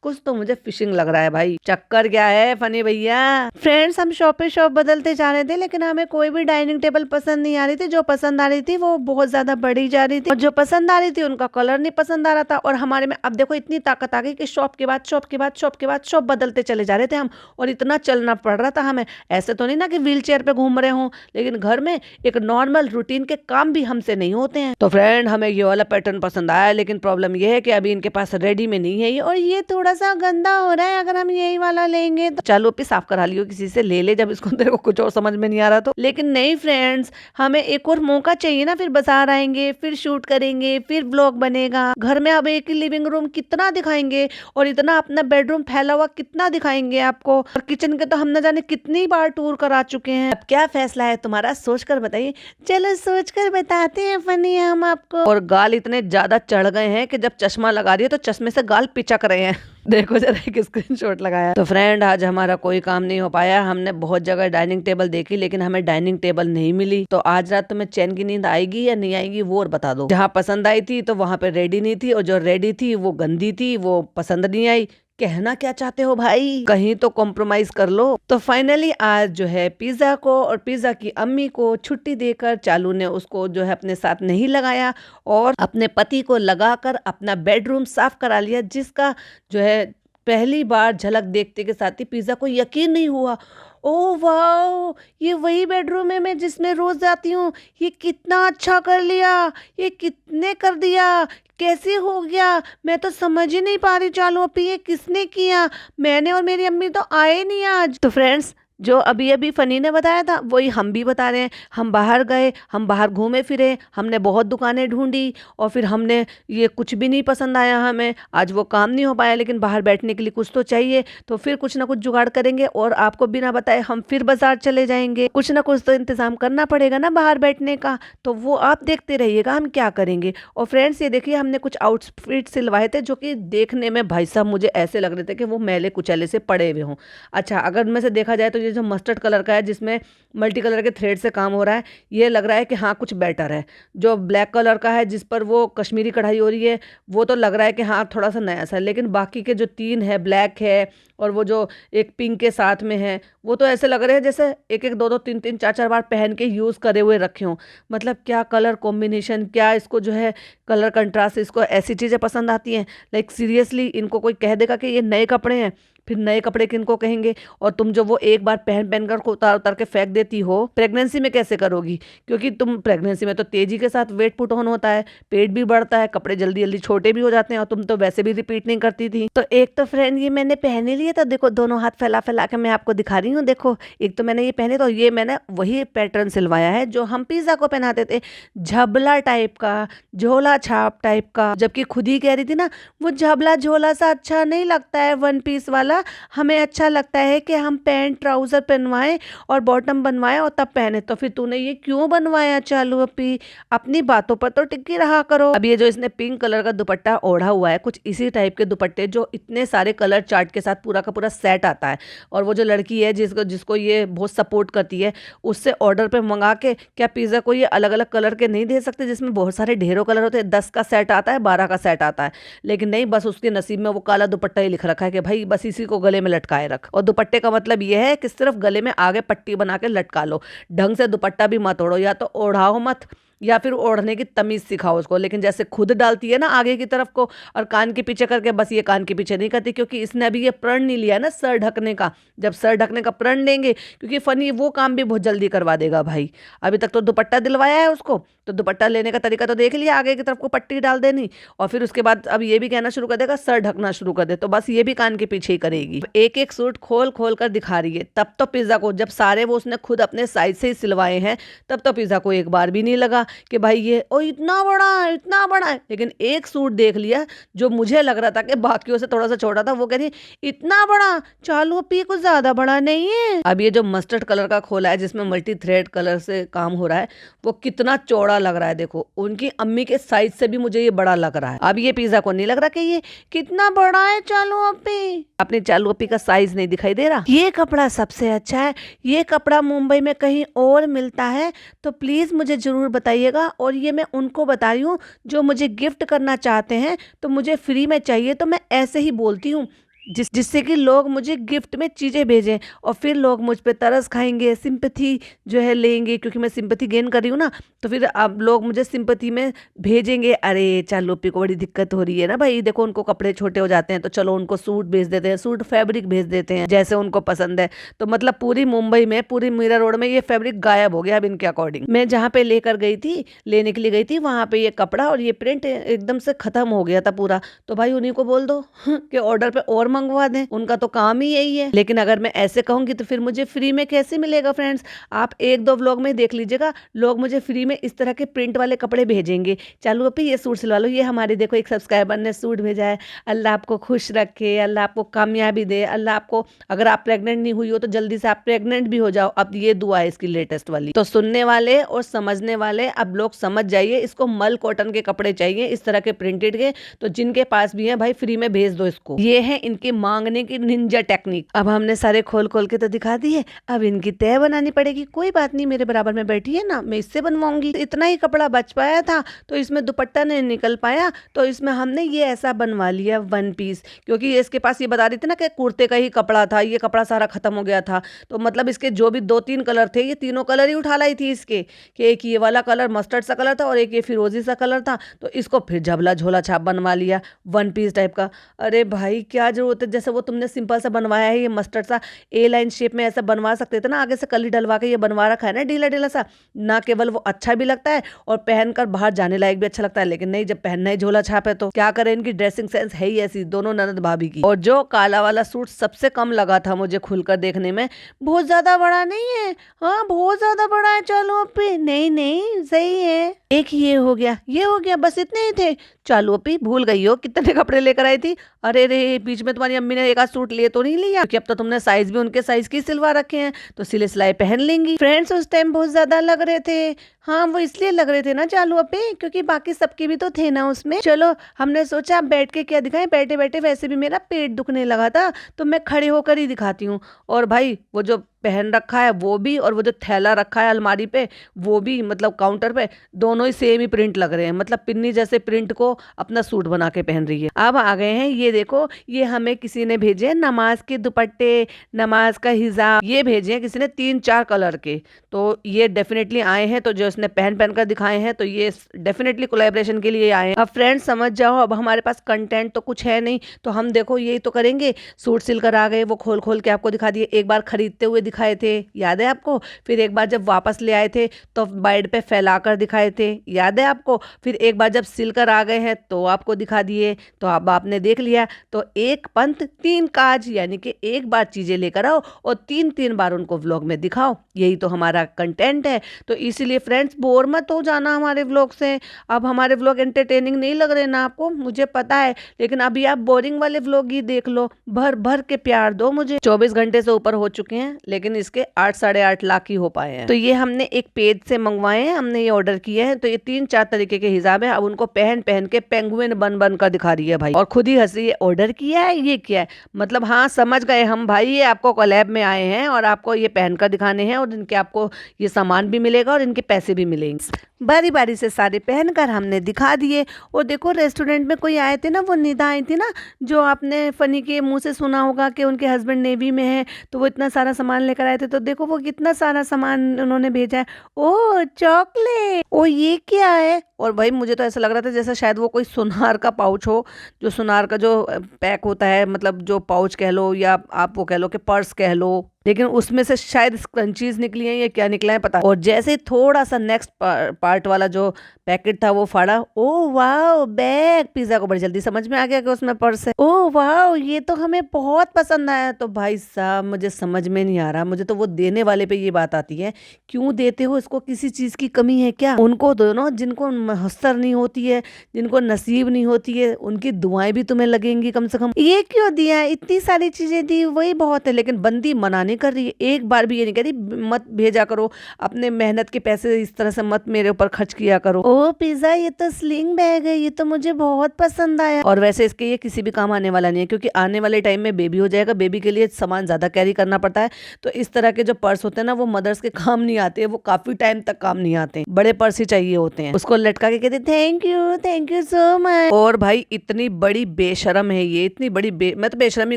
कुछ तो मुझे फिशिंग लग रहा है भाई। चक्कर क्या है फनी भैया। फ्रेंड्स, हम शॉप पे शॉप बदलते जा रहे थे, लेकिन हमें कोई भी डाइनिंग टेबल पसंद नहीं आ रही थी। जो पसंद आ रही थी वो बहुत ज्यादा बड़ी जा रही थी, और जो पसंद आ रही थी उनका कलर नहीं पसंद आ रहा था। और हमारे में अब देखो इतनी ताकत आ गई कि शॉप के बाद शॉप के बाद शॉप के बाद शॉप बदलते चले जा रहे थे हम, और इतना चलना पड़ रहा था हमें। ऐसे तो नहीं ना कि व्हील चेयर पे घूम रहे हों, लेकिन घर में एक नॉर्मल रूटीन के काम भी हमसे नहीं होते हैं। तो फ्रेंड, हमें ये वाला पैटर्न पसंद आया, लेकिन प्रॉब्लम ये है कि अभी इनके पास रेडी में नहीं है ये, और ये थोड़ा सा गंदा हो रहा है। अगर हम यही वाला लेंगे तो चलो भी साफ करा लियो किसी से, ले ले जब इसको तेरे को कुछ और समझ में नहीं आ रहा तो। लेकिन नहीं फ्रेंड्स, हमें एक और मौका चाहिए ना, फिर बाजार आएंगे, फिर शूट करेंगे, फिर ब्लॉग बनेगा। घर में अब एक ही लिविंग रूम कितना दिखाएंगे, और इतना अपना बेडरूम फैला हुआ कितना दिखाएंगे आपको, और किचन के तो हम न जाने कितनी बार टूर करा चुके हैं। अब क्या फैसला है तुम्हारा, सोच कर बताइए। चलो सोच कर बताते हैं फनी हम आपको। और गाल इतने ज्यादा चढ़ गए हैं कि जब चश्मा लगा रही है तो चश्मे से गाल पिचक रहे हैं। देखो जरा एक स्क्रीनशॉट लगाया। तो फ्रेंड, आज हमारा कोई काम नहीं हो पाया। हमने बहुत जगह डाइनिंग टेबल देखी, लेकिन हमें डाइनिंग टेबल नहीं मिली। तो आज रात तुम्हें चैन की नींद आएगी या नहीं आएगी वो और बता दो। जहाँ पसंद आई थी तो वहां पे रेडी नहीं थी, और जो रेडी थी वो गंदी थी, वो पसंद नहीं आई। कहना क्या चाहते हो भाई, कहीं तो कॉम्प्रोमाइज कर लो। तो फाइनली आज जो है पिज्जा को और पिज्जा की अम्मी को छुट्टी देकर चालू ने उसको जो है अपने साथ नहीं लगाया और अपने पति को लगाकर अपना बेडरूम साफ करा लिया, जिसका जो है पहली बार झलक देखते के साथ ही पिज्जा को यकीन नहीं हुआ। ओह वाह, ये वही बेडरूम है मैं जिसमें रोज जाती हूँ। ये कितना अच्छा कर लिया, ये कितने कर दिया, कैसे हो गया, मैं तो समझ ही नहीं पा रही। चालू अभी ये किसने किया, मैंने और मेरी अम्मी तो आए नहीं आज। तो फ्रेंड्स, जो अभी अभी फनी ने बताया था वही हम भी बता रहे हैं। हम बाहर गए, हम बाहर घूमे फिरे, हमने बहुत दुकानें ढूंढी और फिर हमने ये कुछ भी नहीं पसंद आया हमें। आज वो काम नहीं हो पाया, लेकिन बाहर बैठने के लिए कुछ तो चाहिए, तो फिर कुछ ना कुछ जुगाड़ करेंगे और आपको बिना बताए हम फिर बाजार चले जाएंगे। कुछ ना कुछ तो इंतजाम करना पड़ेगा ना बाहर बैठने का, तो वो आप देखते रहिएगा हम क्या करेंगे। और फ्रेंड्स, ये देखिए हमने कुछ आउटफिट सिलवाए थे जो कि देखने में भाई साहब मुझे ऐसे लग रहे थे कि वो मैले कुचैले से पड़े हुए हों। अच्छा, अगर में से देखा जाए तो ये जो मस्टर्ड कलर का है जिसमें मल्टी कलर के थ्रेड से काम हो रहा है, ये लग रहा है कि हाँ कुछ बेटर है। जो ब्लैक कलर का है जिस पर वो कश्मीरी कढ़ाई हो रही है, वो तो लग रहा है कि हाँ थोड़ा सा नया सा है। लेकिन बाकी के जो तीन है, ब्लैक है और वो जो एक पिंक के साथ में है, वो तो ऐसे लग रहे हैं जैसे एक एक दो दो तीन तीन चार चार बार पहन के यूज़ करे हुए रखे हों। मतलब क्या कलर कॉम्बिनेशन, क्या इसको जो है कलर कंट्रास्ट, इसको ऐसी चीज़ें पसंद आती हैं। लाइक सीरियसली इनको कोई कह देगा कि ये नए कपड़े हैं, फिर नए कपड़े किनको कहेंगे। और तुम जो वो एक बार पहन पहन कर उतार उतार के फेंक देती हो, प्रेगनेंसी में कैसे करोगी? क्योंकि तुम प्रेगनेंसी में तो तेजी के साथ वेट पुट ऑन होता है, पेट भी बढ़ता है, कपड़े जल्दी जल्दी छोटे भी हो जाते हैं, और तुम तो वैसे भी रिपीट नहीं करती थी। तो एक तो फ्रेंड ये मैंने पहने लिए था, देखो दोनों हाथ फैला फैला के मैं आपको दिखा रही हूँ। देखो एक तो मैंने ये पहने, तो ये मैंने वही पैटर्न सिलवाया है जो हम पिज्जा को पहनाते थे, झबला टाइप का, झोला छाप टाइप का। जबकि खुद ही कह रही थी ना, वो झबला झोला सा अच्छा नहीं लगता है वन पीस वाला, हमें अच्छा लगता है कि हम पैंट ट्राउजर पहनवाएं और बॉटम बनवाएं और तब पहने। तो फिर तूने ये क्यों बनवाया? चालू अपनी बातों पर तो टिकी रहा करो। अब ये जो इसने पिंक कलर का दुपट्टा ओढ़ा हुआ है, कुछ इसी टाइप के दुपट्टे जो इतने सारे कलर चार्ट के साथ पूरा का पूरा सेट आता है। और वो जो लड़की है जिसको जिसको ये बहुत सपोर्ट करती है, उससे ऑर्डर पे मंगा के क्या पिज्जा को ये अलग अलग कलर के नहीं दे सकते जिसमें बहुत सारे ढेरों कलर होते हैं? 10 का सेट आता है, 12 का सेट आता है, लेकिन नहीं, बस उसके नसीब में वो काला दुपट्टा ही लिख रखा है कि भाई बस इसी को गले में लटकाए रख। और दुपट्टे का मतलब ये है कि सिर्फ गले में आगे पट्टी बना के लटका लो, ढंग से दुपट्टा भी मत ओढ़ो, या तो ओढ़ाओ मत या फिर ओढ़ने की तमीज सिखाओ उसको। लेकिन जैसे खुद डालती है ना आगे की तरफ को और कान के पीछे करके, बस ये कान के पीछे नहीं करती, क्योंकि इसने अभी ये प्रण नहीं लिया ना सर ढकने का। जब सर ढकने का प्रण लेंगे, क्योंकि फनी वो काम भी बहुत जल्दी करवा देगा भाई। अभी तक तो दुपट्टा दिलवाया है उसको, तो दुपट्टा लेने का तरीका तो देख लिया, आगे की तरफ को पट्टी डाल देनी, और फिर उसके बाद अब ये भी कहना शुरू कर देगा सर ढकना शुरू कर दे, तो बस ये भी कान के पीछे ही करेगी। एक एक सूट खोल खोल कर दिखा रही है। तब तो पिज्जा को, जब सारे वो उसने खुद अपने साइज से ही सिलवाए हैं, तब तो पिज्जा को एक बार भी नहीं लगा कि भाई ये ओ इतना बड़ा है, इतना बड़ा है। लेकिन एक सूट देख लिया जो मुझे लग रहा था कि बाकियों से थोड़ा सा छोटा था, वो कह रही इतना बड़ा, चालू पी कुछ ज्यादा बड़ा नहीं है। अब ये जो मस्टर्ड कलर का खोला है जिसमें मल्टी थ्रेड कलर से काम हो रहा है, वो कितना चौड़ा लग रहा है। देखो उनकी अम्मी के साइज से भी मुझे ये बड़ा लग रहा है। अब ये पिज्जा को नहीं लग रहा कि ये कितना बड़ा है। चालू अपी, अपने चालू अपी का साइज नहीं दिखाई दे रहा। ये कपड़ा सबसे अच्छा है, ये कपड़ा मुंबई में कहीं और मिलता है तो प्लीज मुझे जरूर बताइएगा। और ये मैं उनको बता रही हूँ जो मुझे गिफ्ट करना चाहते हैं, तो मुझे फ्री में चाहिए, तो मैं ऐसे ही बोलती हूँ जिससे कि लोग मुझे गिफ्ट में चीज़ें भेजें और फिर लोग मुझ पे तरस खाएंगे, सिंपैथी जो है लेंगे, क्योंकि मैं सिंपैथी गेन कर रही हूँ ना, तो फिर अब लोग मुझे सिंपैथी में भेजेंगे। अरे चालोपी को बड़ी दिक्कत हो रही है ना भाई, देखो उनको कपड़े छोटे हो जाते हैं, तो चलो उनको सूट भेज देते हैं, सूट फैब्रिक भेज देते हैं जैसे उनको पसंद है। तो मतलब पूरी मुंबई में, पूरी मीरा रोड में ये फैब्रिक गायब हो गया अब इनके अकॉर्डिंग। मैं जहाँ पे लेकर गई थी, लेने के लिए गई थी, वहाँ पे ये कपड़ा और ये प्रिंट एकदम से खत्म हो गया था पूरा। तो भाई उन्हीं को बोल दो कि ऑर्डर पे और मंगवा दें, उनका तो काम ही यही है। लेकिन अगर मैं ऐसे कहूंगी तो फिर मुझे फ्री में कैसे मिलेगा? फ्रेंड्स, आप एक दो व्लॉग में देख लीजिएगा, लोग मुझे फ्री में इस तरह के प्रिंट वाले कपड़े भेजेंगे। चालू अपी ये सूट सिलवा लो, ये हमारे देखो एक सब्सक्राइबर ने सूट भेजा है, अल्लाह आपको खुश रखे, अल्लाह आपको कामयाबी दे, अल्लाह आपको, अगर आप प्रेग्नेंट नहीं हुई हो तो जल्दी से आप प्रेग्नेंट भी हो जाओ। अब ये दुआ है इसकी लेटेस्ट वाली। तो सुनने वाले और समझने वाले अब लोग समझ जाइए, इसको मल कॉटन के कपड़े चाहिए इस तरह के प्रिंटेड के, तो जिनके पास भी है भाई फ्री में भेज दो इसको। ये है इनकी इनके मांगने की निंजा टेक्निक। अब हमने सारे खोल खोल के तो दिखा दिए, अब इनकी तय बनानी पड़ेगी। कोई बात नहीं, मेरे बराबर में बैठी है ना, मैं इससे बनवाऊंगी। इतना ही कपड़ा बच पाया था तो इसमें दुपट्टा नहीं निकल पाया, तो इसमें हमने ये ऐसा बनवा लिया वन पीस, क्योंकि इसके पास ये बता रही थी ना कि कुर्ते का ही कपड़ा था, ये कपड़ा सारा खत्म हो गया था। तो मतलब इसके जो भी 2-3 कलर थे, ये तीनों कलर ही उठा लाई थी इसके, कि एक ये वाला कलर मस्टर्ड सा कलर था और एक ये फिरोजी सा कलर था। तो इसको फिर झबला झोला छाप बनवा लिया वन पीस टाइप का। अरे भाई क्या जरूरत है, जैसे वो तुमने सिंपल सा बनवाया है ये मस्टर्ड सा ए लाइन शेप में, ऐसा बनवा सकते थे ना, आगे से कली डलवा के ये बनवा रखा है ना ढीला ढीला सा। ना केवल वो अच्छा भी लगता है और पहनकर बाहर जाने लायक भी अच्छा लगता है, लेकिन नहीं, जब पहनना ही झोला छाप है तो क्या करें। इनकी ड्रेसिंग सेंस है ही ऐसी, दोनों ननद भाभी की। और जो काला वाला सूट सबसे कम लगा था मुझे खुलकर देखने में, बहुत ज्यादा बड़ा नहीं है, हाँ बहुत ज्यादा बड़ा है। चलो अपी, नहीं नहीं सही है। एक ये हो गया, ये हो गया, बस इतने ही थे। चालू अपी, भूल गई हो कितने कपड़े लेकर आई थी। अरे रे, बीच में तुम्हारी अम्मी ने एक आध सूट लिए तो नहीं लिया, क्योंकि अब तो तुमने साइज भी उनके साइज की सिलवा रखे हैं, तो सिले सिलाई पहन लेंगी। फ्रेंड्स उस टाइम बहुत ज्यादा लग रहे थे, हाँ वो इसलिए लग रहे थे ना चालू अपी, क्योंकि बाकी सबके भी तो थे ना उसमें। चलो हमने सोचा अब बैठ के क्या दिखाएं, बैठे बैठे वैसे भी मेरा पेट दुखने लगा था, तो मैं खड़े होकर ही दिखाती हूँ। और भाई वो जो पहन रखा है वो भी, और वो जो थैला रखा है अलमारी पे वो भी, मतलब काउंटर पे, दोनों ही सेम ही प्रिंट लग रहे हैं। मतलब पिन्नी जैसे प्रिंट को अपना सूट बना के पहन रही है। अब आ गए हैं, ये देखो, ये हमें किसी ने भेजे नमाज के दुपट्टे, नमाज का हिजाब, ये भेजे हैं किसी ने 3-4 कलर के। तो ये डेफिनेटली आए हैं, तो जो इसने पहन पहन कर दिखाए हैं, तो ये डेफिनेटली कोलैबोरेशन के लिए आए हैं। अब फ्रेंड्स समझ जाओ, अब हमारे पास कंटेंट तो कुछ है नहीं, तो हम देखो यही तो करेंगे। सूट सिलकर आ गए, वो खोल खोल के आपको दिखा दिए। एक बार खरीदते हुए दिखाए थे, याद है आपको। फिर एक बार जब वापस ले आए थे तो बेड पे फैलाकर दिखाए थे, याद है आपको। फिर एक बार जब सिलकर आ गए हैं तो आपको दिखा दिए, तो अब आपने देख लिया। तो एक पंथ 3 काज, यानी कि एक बार चीजें लेकर आओ और 3-3 बार उनको व्लॉग में दिखाओ, यही तो हमारा कंटेंट है। तो इसीलिए फ्रेंड्स बोर मत हो जाना हमारे व्लॉग से। अब हमारे व्लॉग एंटरटेनिंग नहीं लग रहे ना आपको, मुझे पता है, लेकिन अभी आप बोरिंग वाले व्लॉग ही देख लो, भर भर के प्यार दो मुझे। 24 घंटे से ऊपर हो चुके हैं, लेकिन इसके 8-8.5 लाख ही हो पाए हैं। तो ये हमने एक पेज से मंगवाए हैं, हमने ये ऑर्डर किए हैं। तो ये 3-4 तरीके के हिसाब है। अब उनको पहन पहन के पेंगुइन बन बन कर दिखा रही है भाई, और खुद ही हंस रही है। ऑर्डर किया है, ये किया है, मतलब हाँ समझ गए हम भाई, ये आपको कोलैब में आए हैं और आपको ये पहनकर दिखाने हैं, और इनके आपको ये सामान भी मिलेगा और इनके पैसे भी मिलेंगे। बारी बारी से सारे पहनकर हमने दिखा दिए। और देखो रेस्टोरेंट में कोई आए थे ना, वो निदा आई थी ना, जो आपने फनी के मुंह से सुना होगा कि उनके हस्बैंड नेवी में है, तो वो इतना सारा सामान लेकर आए थे। तो देखो वो कितना सारा सामान उन्होंने भेजा है। ओ चॉकलेट, ओ ये क्या है। और भाई मुझे तो ऐसा लग रहा था जैसे शायद वो कोई सुनार का पाउच हो, जो सुनार का जो पैक होता है, मतलब जो पाउच कह लो या आप वो कह लो कि पर्स कह लो, लेकिन उसमें से शायद स्क्रंचीज निकली हैं या क्या निकला है पता। और जैसे थोड़ा सा नेक्स्ट पार्ट वाला जो पैकेट था वो फाड़ा, ओ वाओ बैग। पिज्जा को बड़ी जल्दी समझ में आ गया कि उसमें पर्स है। ओ वाओ ये तो हमें बहुत पसंद आया। तो भाई साहब मुझे समझ में नहीं आ रहा, मुझे तो वो देने वाले पे ये बात आती है, क्यों देते हो इसको, किसी चीज की कमी है क्या। उनको दोनों जिनको मुयस्सर नहीं होती है, जिनको नसीब नहीं होती है, उनकी दुआएं भी तुम्हें लगेंगी कम से कम। ये क्यों दिया, इतनी सारी चीजें दी वही बहुत है, लेकिन बंदी मना नहीं कर रही है, एक बार भी ये नहीं कह रही मत भेजा करो, अपने मेहनत के पैसे इस तरह से मत मेरे ऊपर खर्च किया करो। ओ पिज्जा ये तो स्लिंग बैग है, ये तो मुझे बहुत पसंद आया। और वैसे इसके ये किसी भी काम आने वाला नहीं है, क्योंकि आने वाले टाइम में बेबी हो जाएगा, बेबी के लिए सामान ज्यादा कैरी करना पड़ता है। तो इस तरह के जो पर्स होते हैं ना, वो मदर्स के काम नहीं आते, वो काफी टाइम तक काम नहीं आते, बड़े पर्स ही चाहिए होते हैं। उसको लटका के कहते थैंक यू सो मच। और भाई इतनी बड़ी बेशरम है ये, इतनी बड़ी मैं तो बेशरम ही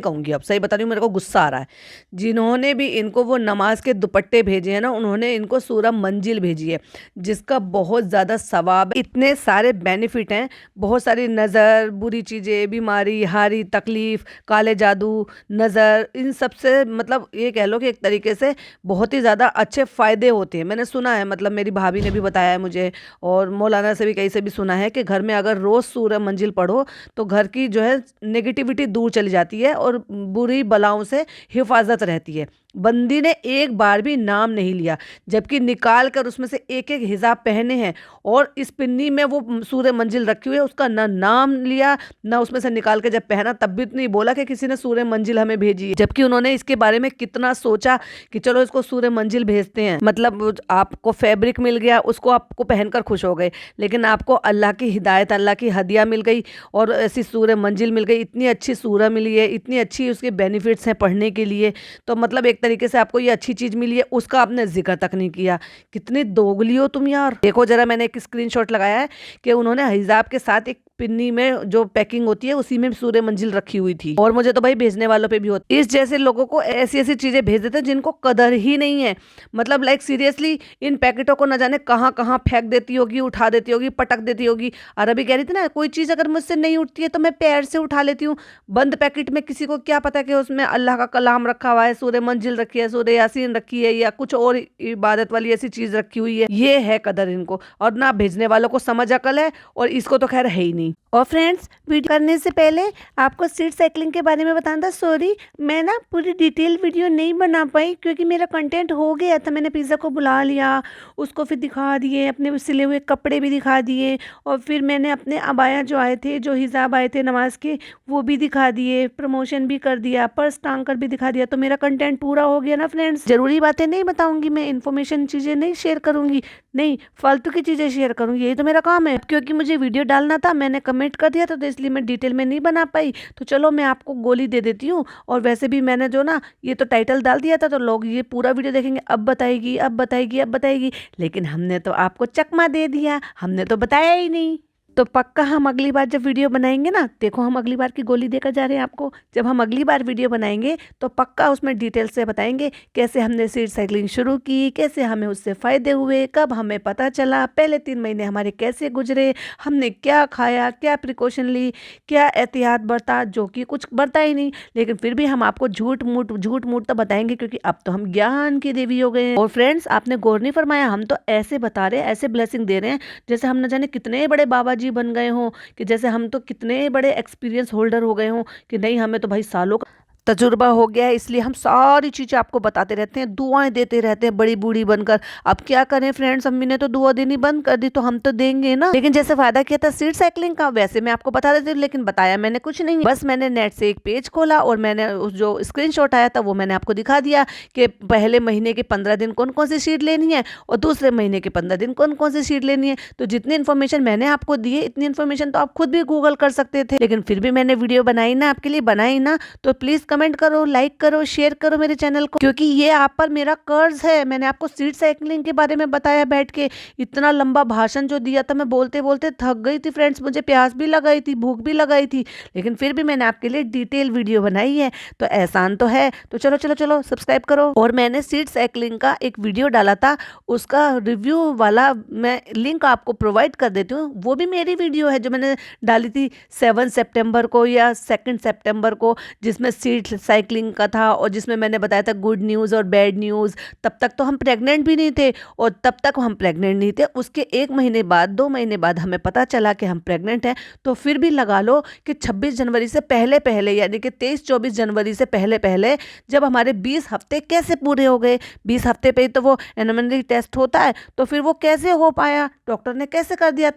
कहूंगी, अब सही बता रही हूँ, मेरे को गुस्सा आ रहा है। जिन्होंने भी इनको वो नमाज के दुपट्टे भेजे हैं ना, उन्होंने इनको सूरह मंजिल भेजी है, जिसका बहुत ज्यादा सवाब, इतने सारे बेनिफिट हैं, बहुत सारी नजर, बुरी चीजें, बीमारी, हारी, तकलीफ, काले जादू, नजर, इन सब से मतलब ये कह लो कि एक तरीके से बहुत ही ज्यादा अच्छे फायदे होते हैं। मैंने सुना है, मतलब मेरी भाभी ने भी बताया है मुझे, और मौलाना से भी कहीं से भी सुना है कि घर में अगर रोज सूरह मंजिल पढ़ो तो घर की जो है नेगेटिविटी दूर चली जाती है और बुरी बलाओं से हिफाजत रहती है। बंदी ने एक बार भी नाम नहीं लिया, जबकि निकाल कर उसमें से एक एक हिजाब पहने हैं और इस पिन्नी में वो सूर्य मंजिल रखी हुई है, उसका ना नाम लिया ना उसमें से निकाल के जब पहना तब भी नहीं बोला कि किसी ने सूर्य मंजिल हमें भेजी है। जबकि उन्होंने इसके बारे में कितना सोचा कि चलो इसको सूर्य मंजिल भेजते हैं, मतलब आपको फैब्रिक मिल गया, उसको आपको पहनकर खुश हो गए, लेकिन आपको अल्लाह की हिदायत, अल्लाह की हदिया मिल गई और ऐसी सूर्य मंजिल मिल गई, इतनी अच्छी सूरह मिली है, इतनी अच्छी उसके बेनिफिट्स हैं पढ़ने के लिए। तो मतलब एक तरीके से आपको ये अच्छी चीज मिली है, उसका आपने जिक्र तक नहीं किया। कितनी दोगली हो तुम यार। देखो जरा, मैंने एक स्क्रीनशॉट लगाया है कि उन्होंने हिजाब के साथ एक पिन्नी में जो पैकिंग होती है उसी में सूर्य मंजिल रखी हुई थी। और मुझे तो भाई भेजने वालों पे भी होती है, इस जैसे लोगों को ऐसी ऐसी चीजें भेज देते हैं जिनको कदर ही नहीं है। मतलब लाइक सीरियसली इन पैकेटों को न जाने कहाँ कहाँ फेंक देती होगी, उठा देती होगी, पटक देती होगी। और अभी कह रही थी ना, कोई चीज अगर मुझसे नहीं उठती है तो मैं पैर से उठा लेती हूँ। बंद पैकेट में किसी को क्या पता कि उसमें अल्लाह का कलाम रखा हुआ है, सूर्य मंजिल रखी है, सूर्य यासीन रखी है, या कुछ और इबादत वाली ऐसी चीज रखी हुई है। ये है कदर इनको, और ना भेजने वालों को समझ अकल है, और इसको तो खैर है ही नहीं। और फ्रेंड्स, वीडियो करने से पहले आपको सीट साइकिलिंग के बारे में बताना था। सॉरी, मैं ना पूरी डिटेल वीडियो नहीं बना पाई क्योंकि मेरा कंटेंट हो गया था। मैंने पिज़्ज़ा को बुला लिया, उसको फिर दिखा दिए, अपने सिले हुए कपड़े भी दिखा दिए, और फिर मैंने अपने अबाया जो आए थे, जो हिजाब आए थे नमाज के, वो भी दिखा दिए, प्रमोशन भी कर दिया, पर्स टांग कर भी दिखा दिया। तो मेरा कंटेंट पूरा हो गया ना फ्रेंड्स। ज़रूरी बातें नहीं बताऊँगी मैं, इन्फॉर्मेशन चीज़ें नहीं शेयर करूँगी, नहीं फालतू की चीज़ें शेयर करूँगी, यही तो मेरा काम है। क्योंकि मुझे वीडियो डालना था, मैंने कमेंट कर दिया था, तो इसलिए मैं डिटेल में नहीं बना पाई। तो चलो मैं आपको गोली दे देती हूँ। और वैसे भी मैंने जो ना ये तो टाइटल डाल दिया था, तो लोग ये पूरा वीडियो देखेंगे, अब बताएगी, अब बताएगी, अब बताएगी, लेकिन हमने तो आपको चकमा दे दिया, हमने तो बताया ही नहीं। तो पक्का हम अगली बार जब वीडियो बनाएंगे ना, देखो हम अगली बार की गोली देकर जा रहे हैं आपको। जब हम अगली बार वीडियो बनाएंगे तो पक्का उसमें डिटेल से बताएंगे कैसे हमने सीट साइकिलिंग शुरू की, कैसे हमें उससे फ़ायदे हुए, कब हमें पता चला, पहले 3 महीने हमारे कैसे गुजरे, हमने क्या खाया, क्या प्रिकॉशन ली, क्या एहतियात बरता, जो कि कुछ बरता ही नहीं। लेकिन फिर भी हम आपको झूठ मूठ तो बताएंगे, क्योंकि अब तो हम ज्ञान की देवी हो गए हैं। और फ्रेंड्स, आपने गौर नहीं फरमाया, हम तो ऐसे बता रहे हैं, ऐसे ब्लेसिंग दे रहे हैं जैसे हम न जाने कितने बड़े बाबा जी बन गए हों, कि जैसे हम तो कितने बड़े एक्सपीरियंस होल्डर हो गए हों, कि नहीं हमें तो भाई सालों का तजुर्बा हो गया है, इसलिए हम सारी चीज़ें आपको बताते रहते हैं, दुआएं देते रहते हैं बड़ी बूढ़ी बनकर। अब क्या करें फ्रेंड्स, अम्मी ने तो दुआ देनी बंद कर दी, तो हम तो देंगे ना। लेकिन जैसे वादा किया था सीट साइकिलिंग का, वैसे मैं आपको बता देती हूँ, लेकिन बताया मैंने कुछ नहीं। बस मैंने नेट से एक पेज खोला और मैंने उस जो स्क्रीनशॉट आया था वो मैंने आपको दिखा दिया कि पहले महीने के 15 दिन कौन कौन सी शीट लेनी है और दूसरे महीने के 15 दिन कौन कौन सी शीट लेनी है। तो जितनी इन्फॉर्मेशन मैंने आपको दी है, इतनी इन्फॉर्मेशन तो आप खुद भी गूगल कर सकते थे, लेकिन फिर भी मैंने वीडियो बनाई ना, आपके लिए बनाई ना। तो प्लीज कमेंट करो, लाइक करो, शेयर करो मेरे चैनल को, क्योंकि ये आप पर मेरा कर्ज है। मैंने आपको सीट साइकिलिंग के बारे में बताया बैठ के, इतना लंबा भाषण जो दिया था, मैं बोलते बोलते थक गई थी फ्रेंड्स, मुझे प्यास भी लगाई थी, भूख भी लगाई थी, लेकिन फिर भी मैंने आपके लिए डिटेल वीडियो बनाई है। तो एहसान तो है। तो चलो चलो चलो सब्सक्राइब करो। और मैंने सीट साइकिलिंग का एक वीडियो डाला था, उसका रिव्यू वाला मैं लिंक आपको प्रोवाइड कर देती हूँ। वो भी मेरी वीडियो है जो मैंने डाली थी 7 सितंबर को या 2 सितंबर को, जिसमें सीट साइकिलिंग का था और जिसमें मैंने बताया था गुड न्यूज़ और बैड न्यूज़। तब तक तो हम प्रेग्नेंट भी नहीं थे, और तब तक हम प्रेग्नेंट नहीं थे, उसके 1 महीने बाद 2 महीने बाद हमें पता चला कि हम प्रेग्नेंट हैं। तो फिर भी लगा लो कि 26 जनवरी से पहले पहले, यानी कि 23-24 जनवरी से पहले पहले, जब हमारे 20 हफ्ते कैसे पूरे हो गए। 20 हफ्ते पे ही तो वो एनोमली टेस्ट होता है, तो फिर वो कैसे हो पाया, डॉक्टर ने कैसे कर दिया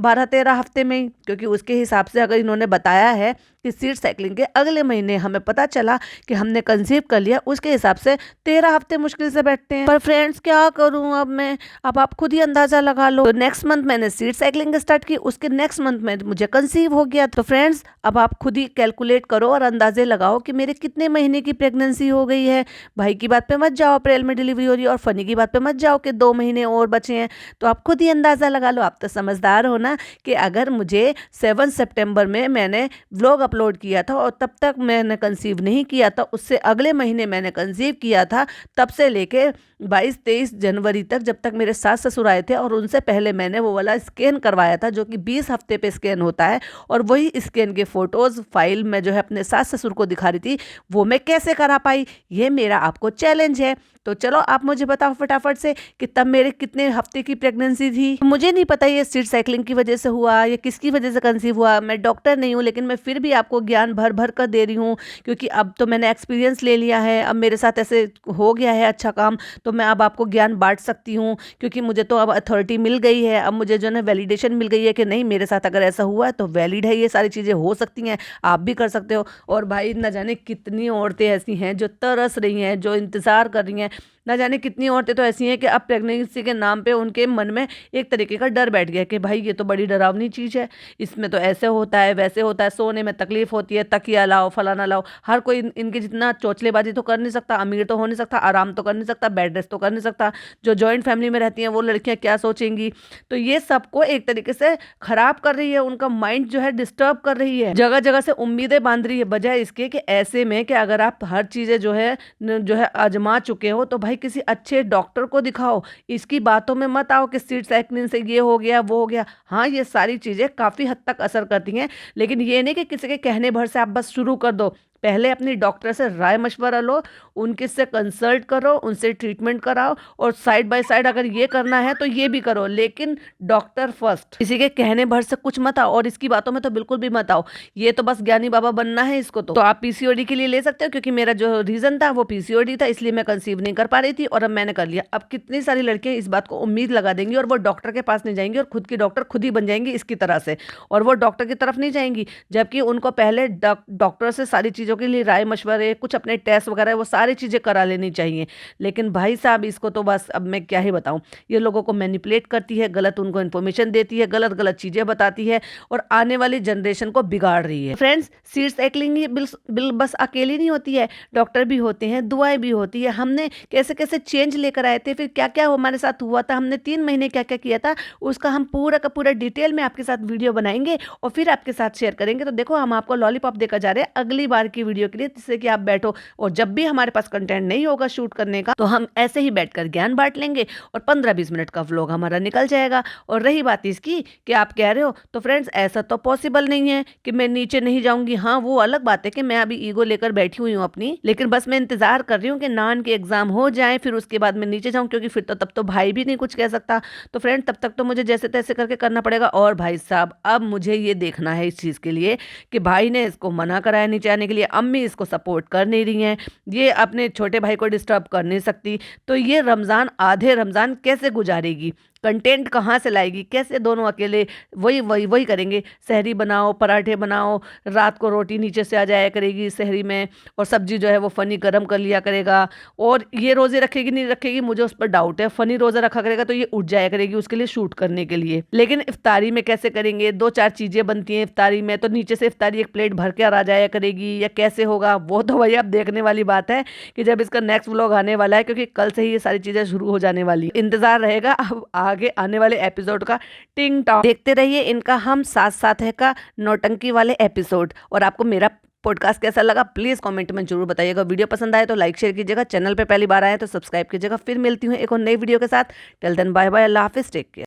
12-13 हफ्ते में ही। क्योंकि उसके हिसाब से अगर इन्होंने बताया है कि सीट साइकिलिंग के अगले महीने हमें पता चला कि हमने कंसीव कर लिया, उसके हिसाब से 13 हफ्ते मुश्किल से बैठते हैं। पर फ्रेंड्स क्या करूं अब मैं, अब आप खुद ही अंदाजा लगा लो। तो नेक्स्ट मंथ मैंने सीट साइकिलिंग स्टार्ट की, उसके नेक्स्ट मंथ में मुझे कंसीव हो गया। तो फ्रेंड्स अब आप खुद ही कैलकुलेट करो और अंदाजे लगाओ कि मेरे कितने महीने की प्रेगनेंसी हो गई है। भाई की बात पे मत जाओ, अप्रैल में डिलीवरी हो रही है, और फनी की बात पे मत जाओ कि 2 महीने और बचे हैं। तो आप खुद ही अंदाजा लगा लो। आप तो समझदार हो ना, कि अगर मुझे 7 सितंबर में मैंने व्लॉग अपलोड किया था और तब तक मैंने कंसीव नहीं किया था, उससे अगले महीने मैंने कंसीव किया था, तब से लेके 22-23 जनवरी तक, जब तक मेरे सास ससुर आए थे, और उनसे पहले मैंने वो वाला स्कैन करवाया था जो कि 20 हफ्ते पे स्कैन होता है, और वही स्कैन के फोटोज फाइल में जो है अपने सास ससुर को दिखा रही थी, वो मैं कैसे करा पाई। ये मेरा आपको चैलेंज है। तो चलो आप मुझे बताओ फटाफट से कि तब मेरे कितने हफ्ते की प्रेगनेंसी थी। मुझे नहीं पता ये सीट साइकिलिंग की वजह से हुआ या किसकी वजह से कंसीव हुआ, मैं डॉक्टर नहीं हूँ, लेकिन मैं फिर भी आपको ज्ञान भर भर कर दे रही हूँ, क्योंकि अब तो मैंने एक्सपीरियंस ले लिया है, अब मेरे साथ ऐसे हो गया है अच्छा काम, तो मैं अब आपको ज्ञान बांट सकती हूँ, क्योंकि मुझे तो अब अथॉरिटी मिल गई है, अब मुझे जो है ना वैलिडेशन मिल गई है कि नहीं मेरे साथ अगर ऐसा हुआ है तो वैलिड है, ये सारी चीज़ें हो सकती हैं, आप भी कर सकते हो। और भाई न जाने कितनी औरतें ऐसी हैं जो तरस रही हैं, जो इंतज़ार कर रही हैं, ना जाने कितनी औरतें तो ऐसी हैं कि अब प्रेगनेंसी के नाम पे उनके मन में एक तरीके का डर बैठ गया कि भाई ये तो बड़ी डरावनी चीज़ है, इसमें तो ऐसे होता है वैसे होता है, सोने में तकलीफ होती है, तकिया लाओ फलाना लाओ, हर कोई इनके जितना चौचलेबाजी तो कर नहीं सकता, अमीर तो हो नहीं सकता, आराम तो कर नहीं सकता, बेड रेस्ट तो कर नहीं सकता, जो जॉइंट फैमिली में रहती हैं वो लड़कियां क्या सोचेंगी। तो ये सबको एक तरीके से खराब कर रही है, उनका माइंड जो है डिस्टर्ब कर रही है, जगह जगह से उम्मीदें बांध रही है, बजाय इसके कि ऐसे में कि अगर आप हर चीज़ें जो है आजमा चुके हो तो भाई किसी अच्छे डॉक्टर को दिखाओ, इसकी बातों में मत आओ कि सीड साइक्लिंग से ये हो गया वो हो गया। हाँ, ये सारी चीज़ें काफ़ी हद तक असर करती हैं, लेकिन ये नहीं कि किसी के कहने भर से आप बस शुरू कर दो। पहले अपनी डॉक्टर से राय मशवरा लो, उनके से कंसल्ट करो, उनसे ट्रीटमेंट कराओ, और साइड बाय साइड अगर ये करना है तो ये भी करो, लेकिन डॉक्टर फर्स्ट। किसी के कहने भर से कुछ मत आओ, और इसकी बातों में तो बिल्कुल भी मत आओ, ये तो बस ज्ञानी बाबा बनना है इसको। तो आप पीसीओडी के लिए ले सकते हो, क्योंकि मेरा जो रीजन था वो पीसीओडी था, इसलिए मैं कंसीव नहीं कर पा रही थी, और अब मैंने कर लिया। अब कितनी सारी लड़कियां इस बात को उम्मीद लगा देंगी और वो डॉक्टर के पास नहीं जाएंगी, और खुद की डॉक्टर खुद ही बन जाएंगी इसकी तरह से, और वो डॉक्टर की तरफ नहीं जाएंगी, जबकि उनको पहले डॉक्टर से सारी चीज़ों के लिए राय मशवरे, कुछ अपने टेस्ट वगैरह वो सारी चीज़ें करा लेनी चाहिए। लेकिन भाई साहब इसको तो बस अब मैं क्या ही बताऊं, ये लोगों को मैनिपुलेट करती है, गलत उनको इन्फॉर्मेशन देती है, गलत गलत चीज़ें बताती है, और आने वाली जनरेशन को बिगाड़ रही है। फ्रेंड्स, सीड साइक्लिंग ये बिल बस अकेली नहीं होती है, डॉक्टर भी होते हैं, दुआएं भी होती है। हमने कैसे कैसे चेंज लेकर आए थे, फिर क्या क्या हमारे साथ हुआ था, हमने 3 महीने क्या क्या किया था, उसका हम पूरा का पूरा डिटेल में आपके साथ वीडियो बनाएंगे और फिर आपके साथ शेयर करेंगे। तो देखो, हम आपको लॉलीपॉप देकर जा रहे हैं अगली बार की वीडियो के लिए, जिससे कि आप बैठो, और जब भी हमारे पास कंटेंट नहीं होगा शूट करने का तो हम ऐसे ही बैठकर ज्ञान बांट लेंगे, और 15-20 मिनट का व्लॉग हमारा निकल जाएगा। और रही बात इसकी कि आप कह रहे हो, तो फ्रेंड्स ऐसा तो पॉसिबल नहीं है कि मैं नीचे नहीं जाऊंगी। हाँ, वो अलग बात है कि मैं अभी ईगो लेकर बैठी हुई हूँ अपनी, लेकिन बस मैं इंतजार कर रही हूँ कि नान के एग्जाम हो जाए, फिर उसके बाद मैं नीचे जाऊँ, क्योंकि फिर तो तब तो भाई भी नहीं कुछ कह सकता। तो फ्रेंड, तब तक तो मुझे जैसे तैसे करके करना पड़ेगा। और भाई साहब, अब मुझे ये देखना है इस चीज़ के लिए कि भाई ने इसको मना कराया नीचे आने के लिए, अम्मी इसको सपोर्ट कर नहीं रही हैं, ये अपने छोटे भाई को डिस्टर्ब कर नहीं सकती, तो ये रमज़ान आधे रमज़ान कैसे गुजारेगी, कंटेंट कहाँ से लाएगी, कैसे दोनों अकेले वही वही वही करेंगे। सहरी बनाओ, पराठे बनाओ, रात को रोटी नीचे से आ जाया करेगी सहरी में, और सब्जी जो है वो फ़नी गर्म कर लिया करेगा। और ये रोज़े रखेगी नहीं रखेगी मुझे उस पर डाउट है, फ़नी रोज़ा रखा करेगा तो ये उठ जाया करेगी उसके लिए शूट करने के लिए। लेकिन इफ्तारी में कैसे करेंगे, 2-4 चीज़ें बनती हैं इफ्तारी में, तो नीचे से इफ्तारी एक प्लेट भर के आ जाया करेगी, या कैसे होगा वो तो भाई अब देखने वाली बात है कि जब इसका नेक्स्ट व्लॉग आने वाला है, क्योंकि कल से ही ये सारी चीज़ें शुरू हो जाने वाली। इंतज़ार रहेगा अब आगे आने वाले एपिसोड का। टिंग टॉक देखते रहिए इनका हम साथ साथ है का नौटंकी वाले एपिसोड। और आपको मेरा पॉडकास्ट कैसा लगा प्लीज़ कमेंट में जरूर बताइएगा। वीडियो पसंद आए तो लाइक शेयर कीजिएगा, चैनल पे पहली बार आए तो सब्सक्राइब कीजिएगा। फिर मिलती हूँ एक और नई वीडियो के साथ। टिल देन बाय बाय, अल्लाह हाफिज़, टेक केयर।